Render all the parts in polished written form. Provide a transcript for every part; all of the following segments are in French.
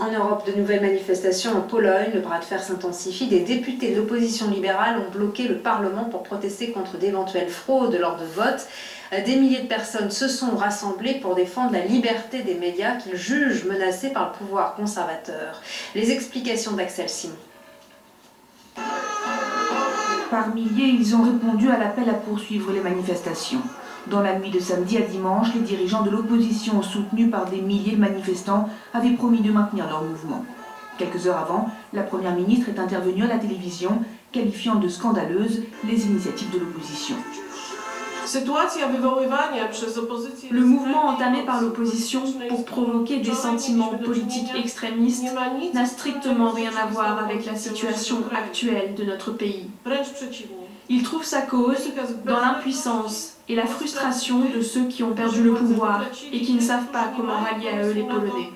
En Europe, de nouvelles manifestations en Pologne. Le bras de fer s'intensifie. Des députés de l'opposition libérale ont bloqué le Parlement pour protester contre d'éventuelles fraudes lors de votes. Des milliers de personnes se sont rassemblées pour défendre la liberté des médias qu'ils jugent menacés par le pouvoir conservateur. Les explications d'Axel Simon. Par milliers, ils ont répondu à l'appel à poursuivre les manifestations. Dans la nuit de samedi à dimanche, les dirigeants de l'opposition, soutenus par des milliers de manifestants, avaient promis de maintenir leur mouvement. Quelques heures avant, la première ministre est intervenue à la télévision, qualifiant de scandaleuses les initiatives de l'opposition. Le mouvement entamé par l'opposition pour provoquer des sentiments politiques extrémistes n'a strictement rien à voir avec la situation actuelle de notre pays. Il trouve sa cause dans l'impuissance et la frustration de ceux qui ont perdu le pouvoir et qui ne savent pas comment rallier à eux les Polonais.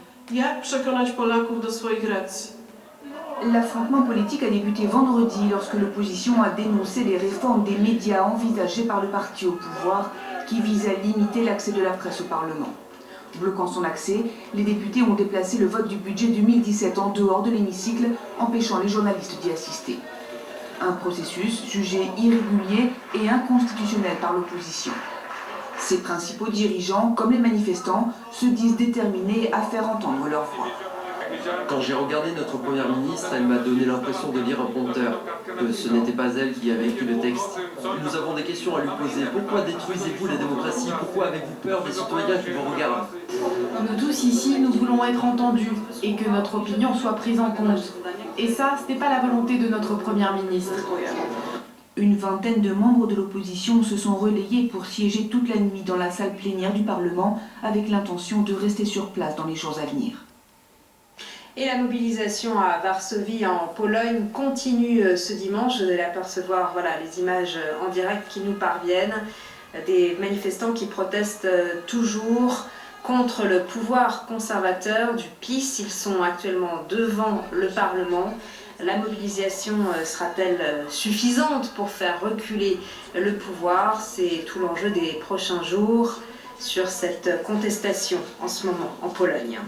L'affrontement politique a débuté vendredi lorsque l'opposition a dénoncé les réformes des médias envisagées par le parti au pouvoir qui visent à limiter l'accès de la presse au Parlement. Bloquant son accès, les députés ont déplacé le vote du budget 2017 en dehors de l'hémicycle, empêchant les journalistes d'y assister. Un processus jugé irrégulier et inconstitutionnel par l'opposition. Ses principaux dirigeants, comme les manifestants, se disent déterminés à faire entendre leur voix. Quand j'ai regardé notre première ministre, elle m'a donné l'impression de lire un prompteur, que ce n'était pas elle qui avait écrit le texte. Nous avons des questions à lui poser. Pourquoi détruisez-vous la démocratie? Pourquoi avez-vous peur des citoyens qui vous regardent? Nous tous ici, nous voulons être entendus et que notre opinion soit prise en compte. Et ça, ce n'est pas la volonté de notre première ministre. Une vingtaine de membres de l'opposition se sont relayés pour siéger toute la nuit dans la salle plénière du Parlement avec l'intention de rester sur place dans les jours à venir. Et la mobilisation à Varsovie en Pologne continue ce dimanche. Vous allez apercevoir les images en direct qui nous parviennent. Des manifestants qui protestent toujours contre le pouvoir conservateur du PiS. Ils sont actuellement devant le Parlement. La mobilisation sera-t-elle suffisante pour faire reculer le pouvoir? C'est tout l'enjeu des prochains jours sur cette contestation en ce moment en Pologne.